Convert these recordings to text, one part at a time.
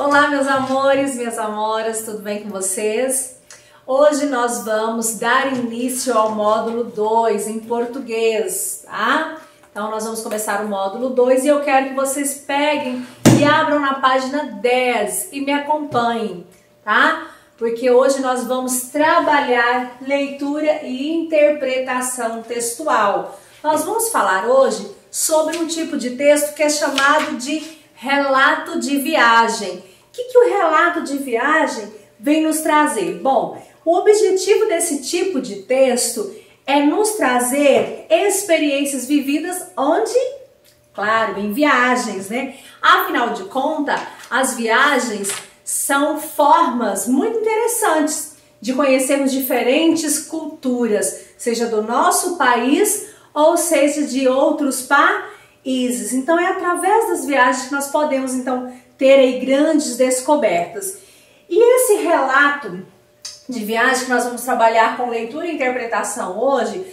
Olá, meus amores, minhas amoras, tudo bem com vocês? Hoje nós vamos dar início ao módulo 2 em português, tá? Então nós vamos começar o módulo 2 e eu quero que vocês peguem e abram na página 10 e me acompanhem, tá? Porque hoje nós vamos trabalhar leitura e interpretação textual. Nós vamos falar hoje sobre um tipo de texto que é chamado de relato de viagem. O que o relato de viagem vem nos trazer? Bom, o objetivo desse tipo de texto é nos trazer experiências vividas onde? Claro, em viagens, né? Afinal de contas, as viagens são formas muito interessantes de conhecermos diferentes culturas, seja do nosso país ou seja de outros países. Então é através das viagens que nós podemos então ter aí grandes descobertas. E esse relato de viagem que nós vamos trabalhar com leitura e interpretação hoje,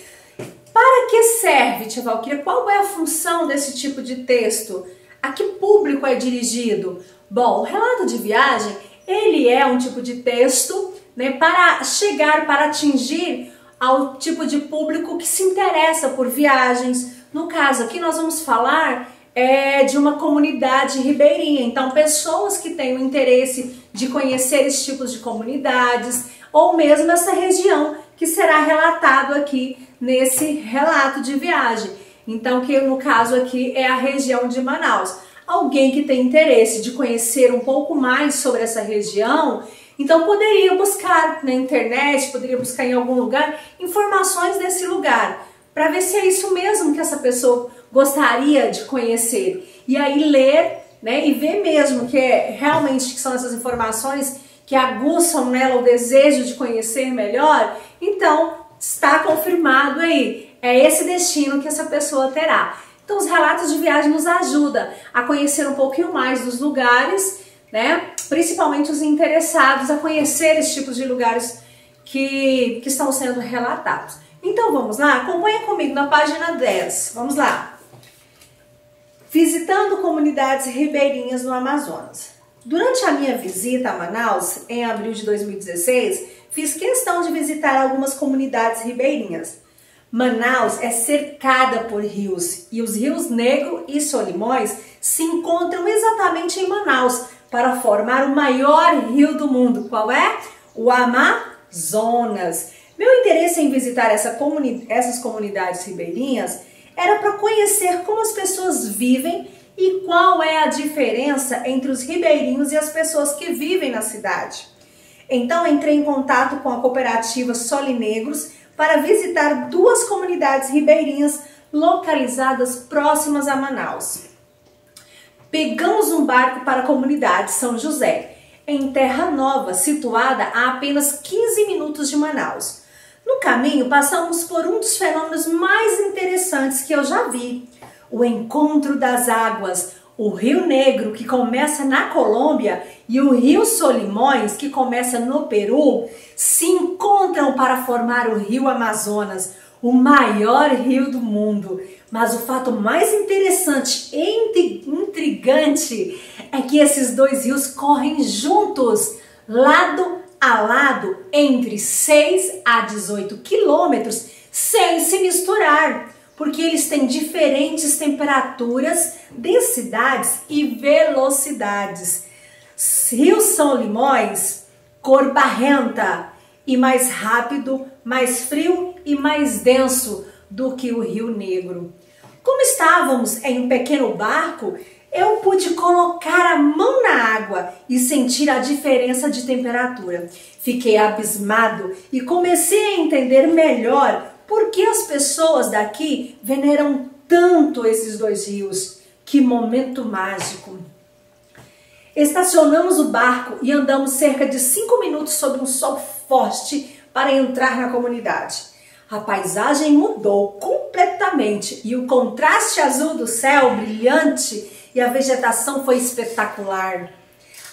para que serve, Tia Valquíria? Qual é a função desse tipo de texto? A que público é dirigido? Bom, o relato de viagem, ele é um tipo de texto, né, para chegar, para atingir ao tipo de público que se interessa por viagens. No caso aqui nós vamos falar de uma comunidade ribeirinha, então pessoas que têm o interesse de conhecer esses tipos de comunidades ou mesmo essa região que será relatado aqui nesse relato de viagem. Então que no caso aqui é a região de Manaus. Alguém que tem interesse de conhecer um pouco mais sobre essa região, então poderia buscar na internet, poderia buscar em algum lugar informações desse lugar, para ver se é isso mesmo que essa pessoa gostaria de conhecer. E aí ler, né, e ver mesmo que realmente que são essas informações que aguçam nela o desejo de conhecer melhor, então está confirmado aí, é esse destino que essa pessoa terá. Então os relatos de viagem nos ajudam a conhecer um pouquinho mais dos lugares, né? Principalmente os interessados a conhecer esses tipos de lugares que estão sendo relatados. Então vamos lá? Acompanha comigo na página 10. Vamos lá. Visitando comunidades ribeirinhas no Amazonas. Durante a minha visita a Manaus, em abril de 2016, fiz questão de visitar algumas comunidades ribeirinhas. Manaus é cercada por rios e os rios Negro e Solimões se encontram exatamente em Manaus para formar o maior rio do mundo. Qual é? O Amazonas. Meu interesse em visitar essas comunidades ribeirinhas era para conhecer como as pessoas vivem e qual é a diferença entre os ribeirinhos e as pessoas que vivem na cidade. Então entrei em contato com a cooperativa Solinegros para visitar duas comunidades ribeirinhas localizadas próximas a Manaus. Pegamos um barco para a comunidade São José, em Terra Nova, situada a apenas 15 minutos de Manaus. No caminho, passamos por um dos fenômenos mais interessantes que eu já vi, o encontro das águas, o Rio Negro, que começa na Colômbia, e o Rio Solimões, que começa no Peru, se encontram para formar o Rio Amazonas, o maior rio do mundo. Mas o fato mais interessante e intrigante é que esses dois rios correm juntos, lado a lado, entre 6 a 18 quilômetros, sem se misturar, porque eles têm diferentes temperaturas, densidades e velocidades. Rio São Limões, cor barrenta e mais rápido, mais frio e mais denso do que o Rio Negro. Como estávamos em um pequeno barco, eu pude colocar a mão na água e sentir a diferença de temperatura. Fiquei abismado e comecei a entender melhor por que as pessoas daqui veneram tanto esses dois rios. Que momento mágico! Estacionamos o barco e andamos cerca de 5 minutos sob um sol forte para entrar na comunidade. A paisagem mudou completamente e o contraste azul do céu brilhante e a vegetação foi espetacular.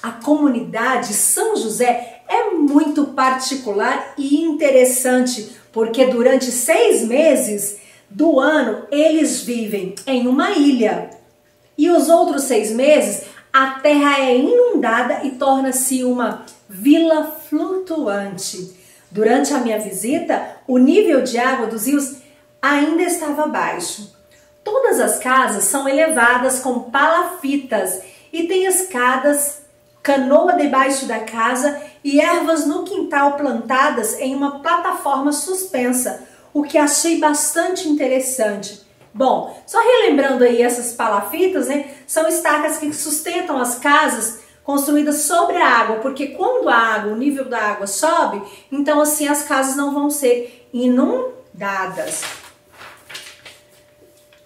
A comunidade São José é muito particular e interessante, porque durante 6 meses do ano eles vivem em uma ilha e os outros 6 meses a terra é inundada e torna-se uma vila flutuante. Durante a minha visita, o nível de água dos rios ainda estava baixo. Todas as casas são elevadas com palafitas e têm escadas, canoa debaixo da casa e ervas no quintal plantadas em uma plataforma suspensa, o que achei bastante interessante. Bom, só relembrando aí essas palafitas, né, são estacas que sustentam as casas construídas sobre a água, porque quando o nível da água sobe, então assim as casas não vão ser inundadas.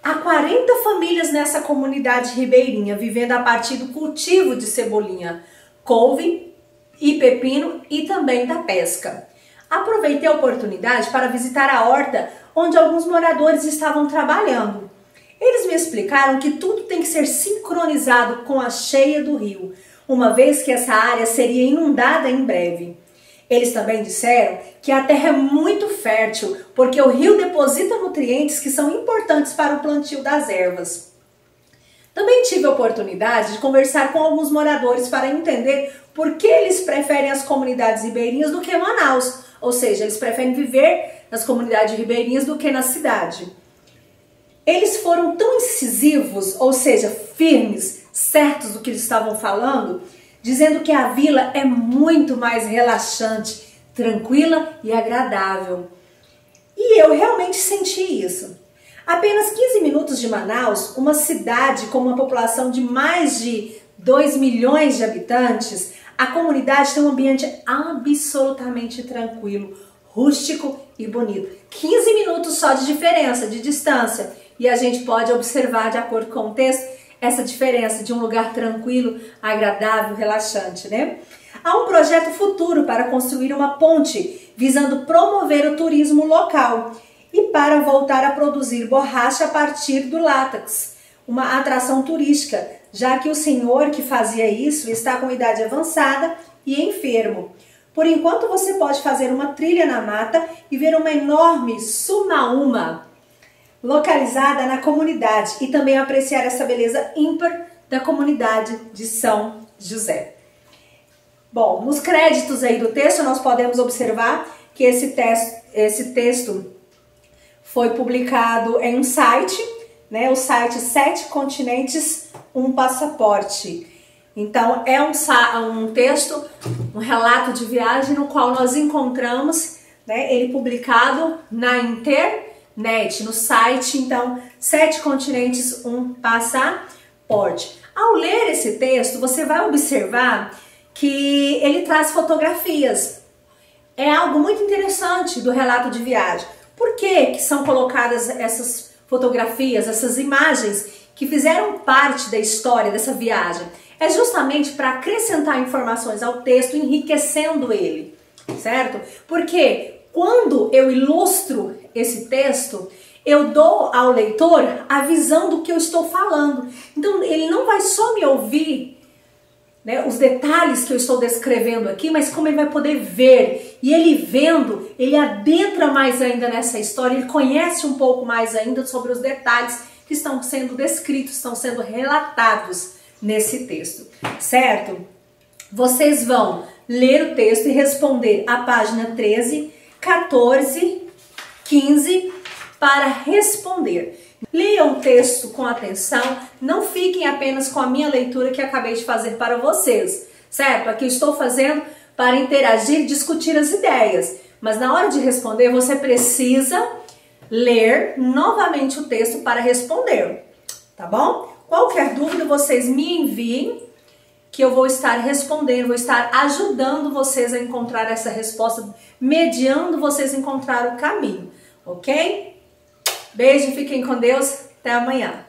Há 40 famílias nessa comunidade ribeirinha, vivendo a partir do cultivo de cebolinha, couve e pepino e também da pesca. Aproveitei a oportunidade para visitar a horta onde alguns moradores estavam trabalhando. Eles me explicaram que tudo tem que ser sincronizado com a cheia do rio, uma vez que essa área seria inundada em breve. Eles também disseram que a terra é muito fértil, porque o rio deposita nutrientes que são importantes para o plantio das ervas. Também tive a oportunidade de conversar com alguns moradores para entender por que eles preferem as comunidades ribeirinhas do que Manaus, ou seja, eles preferem viver nas comunidades ribeirinhas do que na cidade. Eles foram tão incisivos, ou seja, firmes, certos do que eles estavam falando, dizendo que a vila é muito mais relaxante, tranquila e agradável. E eu realmente senti isso. Apenas 15 minutos de Manaus, uma cidade com uma população de mais de 2 milhões de habitantes, a comunidade tem um ambiente absolutamente tranquilo, rústico e bonito. 15 minutos só de diferença, de distância. E a gente pode observar, de acordo com o texto, essa diferença de um lugar tranquilo, agradável, relaxante, né? Há um projeto futuro para construir uma ponte visando promover o turismo local e para voltar a produzir borracha a partir do látex, uma atração turística, já que o senhor que fazia isso está com idade avançada e enfermo. Por enquanto você pode fazer uma trilha na mata e ver uma enorme sumaúma localizada na comunidade e também apreciar essa beleza ímpar da comunidade de São José. Bom, nos créditos aí do texto nós podemos observar que esse texto foi publicado em um site, né, o site 7 Continentes, um Passaporte. Então é um texto, um relato de viagem no qual nós encontramos, né, ele publicado na internet, no site, então, 7 Continentes, um Passaporte. Ao ler esse texto, você vai observar que ele traz fotografias. É algo muito interessante do relato de viagem. Por que são colocadas essas fotografias, essas imagens que fizeram parte da história dessa viagem? É justamente para acrescentar informações ao texto, enriquecendo ele, certo? Porque quando eu ilustro esse texto, eu dou ao leitor a visão do que eu estou falando. Então ele não vai só me ouvir, né, os detalhes que eu estou descrevendo aqui, mas como ele vai poder ver. E ele vendo, ele adentra mais ainda nessa história, ele conhece um pouco mais ainda sobre os detalhes que estão sendo descritos, estão sendo relatados nesse texto, certo? Vocês vão ler o texto e responder a página 13, 14, 15 para responder. Leiam o texto com atenção, não fiquem apenas com a minha leitura que acabei de fazer para vocês, certo? Aqui estou fazendo para interagir, discutir as ideias, mas na hora de responder você precisa ler novamente o texto para responder, tá bom? Qualquer dúvida vocês me enviem que eu vou estar respondendo, vou estar ajudando vocês a encontrar essa resposta, mediando vocês a encontrar o caminho, ok? Beijo, fiquem com Deus, até amanhã.